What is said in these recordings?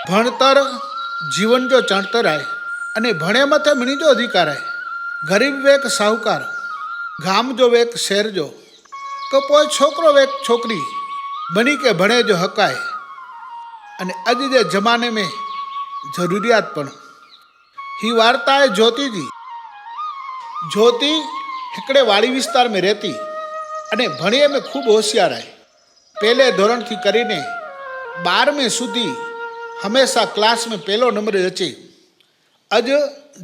ભણતર જીવન જો ચણતર આય અને ભણે મથે મણી જો અધિકાર આય. ગરીબ વેક સાહુકાર, ગામ જો વેક શહેર જો, તો પોઈ છોકરો વેક છોકરી બની કે ભણે જો હકાય. અને अॼु जे ज़माने में ज़रूरियात पण ही वार्ता है ज्योति जी. ज्योति हिकिड़े वाड़ी विस्तार में रहती अने भणीअ में खूब होशियार आहे. पहले धोरण थी करीने 12वें સુધી हमेशा क्लास में पहलो नंबर अचे. अज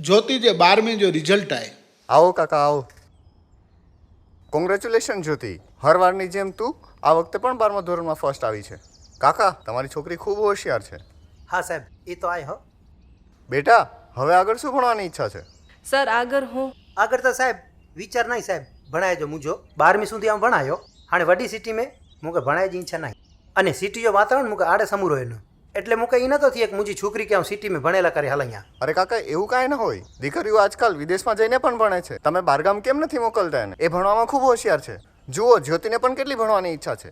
ज्योति जे 12वें जो रिजल्ट आए. आओ काका आओ. કોંગ્રેચ્યુલેશન જ્યોતિ. હર વારની જેમ તું આ વખતે પણ 12મા ધોરણમાં ફર્સ્ટ આવી છે. કાકા તમારી છોકરી ખૂબ હોશિયાર છે. હા સાહેબ, એ તો આય હો. બેટા હવે આગળ શું ભણવાની ઈચ્છા છે? સર આગળ તો સાહેબ વિચાર નહીં સાહેબ. ભણાય જો મુજો 12મી સુધી આમ ભણાયો. હાणे વડી સિટી में મૂકે ભણાય जी ઈચ્છા નહીં. અને સિટી જો વાતાવરણ મૂકે આડે સમૂરો એનો એટલે મૂકે એ નતો થી એક મુજી છોકરી કે આમ સિટી में ભણેલા કરે હાલ અહીંયા. અરે કાકા એવું કાંઈ ન હોય. દીકરીઓ આજકાલ વિદેશમાં જઈને પણ ભણે છે. તમે બહારગામ કેમ નથી મોકલતા એને? એ ભણવામાં ખૂબ હોશિયાર છે. જુઓ જ્યોતિને પણ કેટલી ભણવાની ઈચ્છા છે.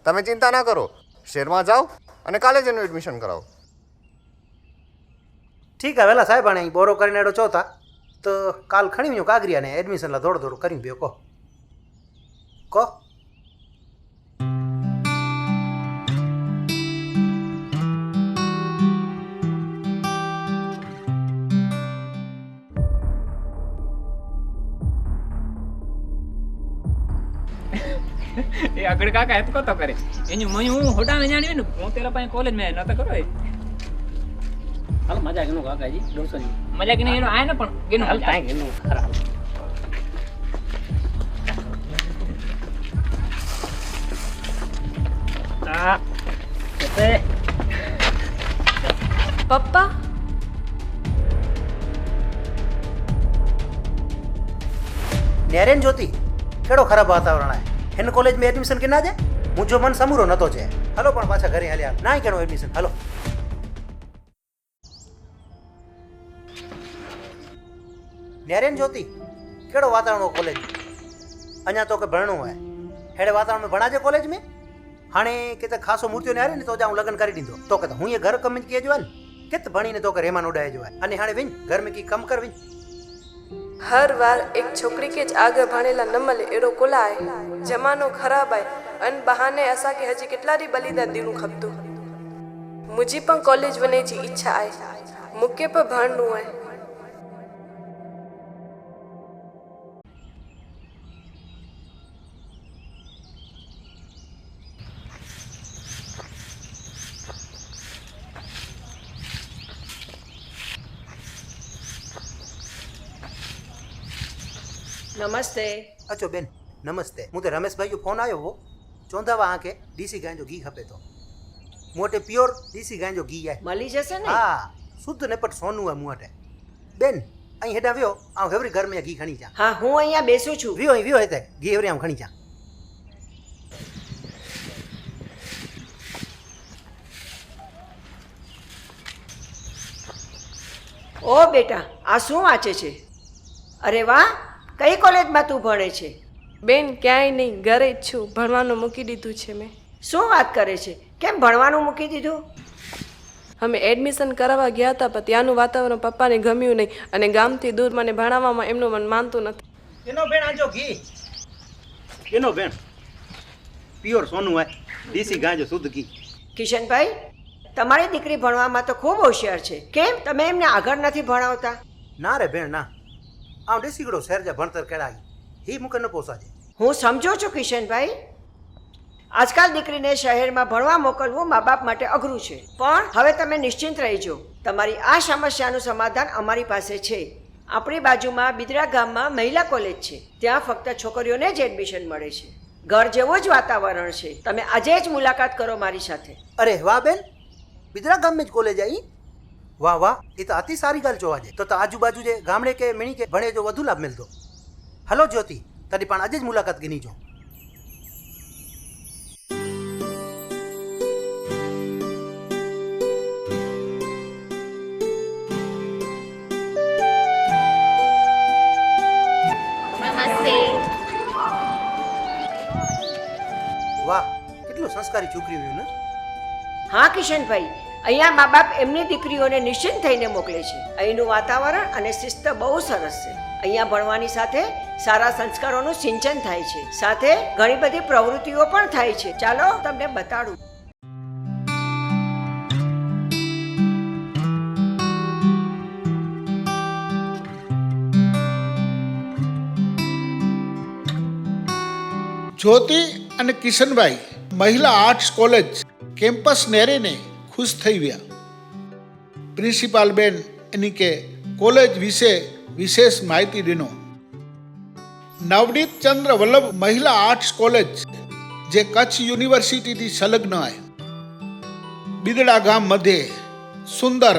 તમે ચિંતા ના કરો, શહેરમાં જાઓ અને કાલે જ એનું એડમિશન કરાવો. ઠીક હે વેલા સાહેબ. હાणे બોરો કરીને એડો ચોથા તો કાલ ખણી વ્યો કાગરિયાને એડમિશન લા થોડું થોડું કરી બેકો કો. એ આગળ કાકા હેત કોતો કરે એની મય હું હોડાને જાણ્યો ને હું તેરા પાસે કોલેજ માં નતો કરો એ હાલ મજા કેનો કાકાજી દોસ્તની મજા કે નહીં એનો આય ને પણ કેનો હાલ તાય કેનો ખરાબ આ તે પપ્પા નેરેન જ્યોતિ કેડો ખરાબ વાતાવરણ આય. એને કોલેજ में એડમિશન કે ના દે? મુજો મન સમૂરો નતો છે. હાલો પણ પાછા ઘરે હાલ્યા ના કેનો એડમિશન. હાલો નેરેન જ્યોતિ કેડો વાતાવરણ કોલેજ અહીંયા તો કે ભણવું હોય હેડે વાતાવરણ में ભણાજે કોલેજ में. હાણે કે તે ખાસો મૂર્તિઓ ને હારે ને તો જા હું લગ્ન કરી દીધો તો કે હું એ ઘર કમ કે જો ને કે ભણીને તો કે રેમાન ઉડાય જો. અને હાણે વિન ઘર में की कम कर विन. हर बार एक छोकरी के आगे भणेला न मले एड़ो कोला आहे. जमानो खराब आहे अन बहाने असा के हजी केटला री बलिदान दीणू खपतो. मुझी पण कॉलेज वने जी इच्छा आहे. मुके पर भणनु आहे. नमस्ते. अचो बेन नमस्ते. मुझे रमेश भाई जो फोन आयो वो चौंधा वहाँ के डीसी गाय जो घी खपे तो मोटे प्योर डीसी गाय जो घी है મળી જશે ને? हाँ शुद्ध ने पट सोनू है मुआटे. बेन અહીં હેડા વ્યો આ હેવરી ઘર में ઘી ખણી જા. હા હું અહીંયા બેસું છું. વ્યો અહીં વ્યો હેતે ઘી હેવરી આમ ખણી જા. ઓ બેટા આ શું વાંચે છે? અરે વાહ, કઈ કોલેજમાં તું ભણે છે? બેન ક્યાંય નહીં, ઘરે જ છું. ભણવાનું મૂકી દીધું છે મેં. શું વાત કરે છે? કેમ ભણવાનું મૂકી દીધું? અમે એડમિશન કરાવવા ગયા હતા પણ ત્યાંનું વાતાવરણ પપ્પાને ગમ્યું નહીં અને ગામથી દૂર મને ભણાવવામાં એમનું મન માનતું નથી. એનો બેન આજો ઘી એનો બેન પ્યોર સોનુ है देसी गाय जो शुद्ध घी. કિશનભાઈ, તમારી દીકરી ભણવામાં તો ખૂબ હોશિયાર છે. કેમ તમે એમને આગળ નથી ભણાવતા? ના રે બેન ના. આમ દેસીગડો શહેર જા ભણતર કેળાઈ હી મુકે ન પોસાજે. હું સમજો છું કિશનભાઈ. આજકાલ દીકરીને શહેરમાં ભણવા મોકલવું મા બાપ માટે અઘરું છે. પણ હવે તમે નિશ્ચિંત રહીજો. તમારી આ સમસ્યાનું સમાધાન અમારી પાસે છે. આપણી બાજુમાં બિદરા ગામમાં મહિલા કોલેજ છે. ત્યાં ફક્ત છોકરીઓને જ એડમિશન મળે છે. ઘર જેવું જ વાતાવરણ છે. તમે આજે જ મુલાકાત કરો મારી સાથે. અરે વાહ બેન, બિદરા ગામ में જ કોલેજ आई. વાહ વાહ, એ તો અતિ સારી ગાલ જોવા જાય. તો આજુબાજુ જે ગામડે કે મીણી કે ભણે જો વધુ લાભ મળતો. હલો જ્યોતિ, તારી પણ આજે જ મુલાકાત ગીની જો. વાહ, કેટલું સંસ્કારી છોકરી હોય ને. હા કિશનભાઈ, અહીંયા મા બાપ એમની દીકરીઓને નિશ્ચિંત થઈને મોકલે છે. અહીંનું વાતાવરણ અને શિસ્ત બહુ સરસ છે. અહીંયા ભણવાની સાથે સારા સંસ્કારોનું સિંચન થાય છે, સાથે ઘણી બધી પ્રવૃત્તિઓ પણ થાય છે. ચાલો તમને બતાડું. જ્યોતિ અને કિશનભાઈ મહિલા આર્ટ્સ કોલેજ કેમ્પસ નેરીને ખુશ થઈ ગયા. પ્રિન્સિપાલ બેન એની કે કોલેજ વિશે વિશેષ માહિતી દીનો. નવનીત ચંદ્ર વલ્લભ મહિલા આર્ટ્સ કોલેજ જે કચ્છ યુનિવર્સિટીથી સંલગ્ન है. બિદડા ગામ મધ્યે સુંદર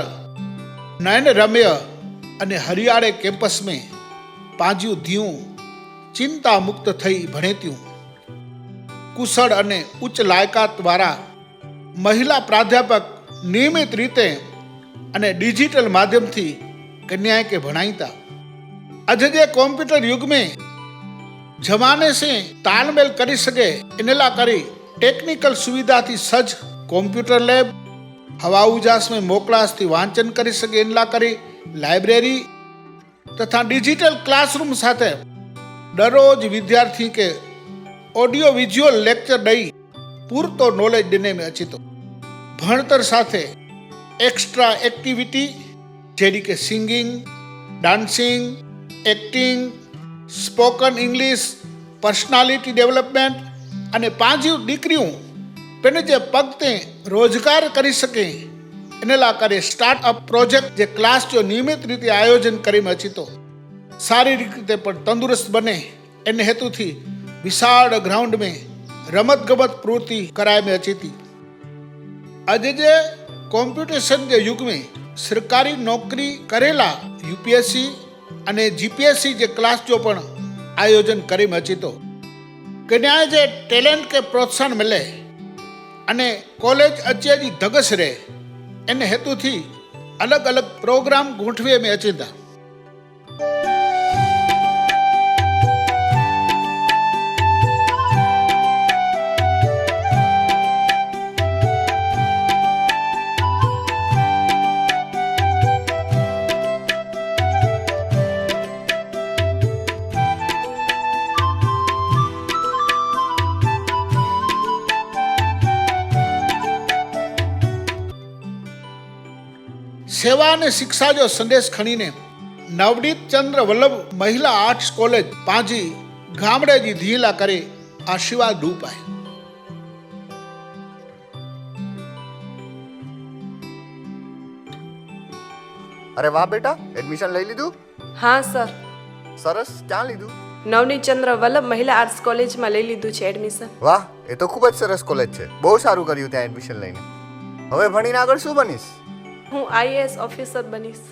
નયન રમ્ય અને હરિયાળે કેમ્પસ में પાંજ્યું ધ્યું ચિંતા મુક્ત થઈ ભણેત્યું. કુશળ અને ઉચ્ચ લાયકાત વાળા મહિલા પ્રાધ્યાપક નિયમિત રીતે અને ડિજિટલ માધ્યમથી कन्याएं के भणाईता. आज जे कंप्यूटर युग में जमाने से तालमेल करी सके इनेला करी टेक्निकल सुविधा थी सज्ज कंप्यूटर लैब, हवा उजास में मोकलास थी वांचन करी सके इनेला करी लाइब्रेरी तथा डिजिटल क्लासरूम साथे दररोज विद्यार्थी के ऑडियो विजुअल लेक्चर दई पूरतो नॉलेज देने में अची तो भणतर साथे एक्स्ट्रा एक्टिविटी જેવી કે singing, dancing, acting, spoken English, personality development અને પાંજી દીકરીઓ તેને જે પગતે રોજગાર કરી શકે એનેલા કરે સ્ટાર્ટઅપ પ્રોજેક્ટ જે ક્લાસ જો નિયમિત રીતે આયોજન કરી મચીતો શારીરિક રીતે પણ તંદુરસ્ત બને એને હેતુથી વિશાળ ગ્રાઉન્ડ में રમત ગમત પ્રવૃત્તિ કરાય में अची थी. આજે જે કોમ્પ્યુટેશન के युग में सरकारी नौकरी करेला यूपीएससी અને जीपीएससी જે ક્લાસ જો પણ આયોજન કરી મચીતો કન્યાએ જે ટેલેન્ટ કે પ્રોત્સાહન મળે અને કોલેજ અચેજી ધગસ રહે એને હેતુથી અલગ અલગ પ્રોગ્રામ ગોઠવે મેં અચીતા. સેવા અને શિક્ષા જો સંદેશ ખણીને નવનીત ચંદ્ર વલ્લભ મહિલા આર્ટ્સ કોલેજ પાંજી ગામડેજી ધીલા કરે આશીર્વાદ રૂપાય. અરે વાહ બેટા, એડમિશન લઈ લીધું? હા સર, સરસ. ક્યાં લીધું? નવનીત ચંદ્ર વલ્લભ મહિલા આર્ટ્સ કોલેજમાં લઈ લીધું છે એડમિશન. વાહ, એ તો ખૂબ જ સરસ કોલેજ છે. બહુ સારું કર્યું ત્યાં એડમિશન લઈને. હવે ભણીને આગળ શું બનીશ? હું આઈએએસ ઓફિસર બનીશ.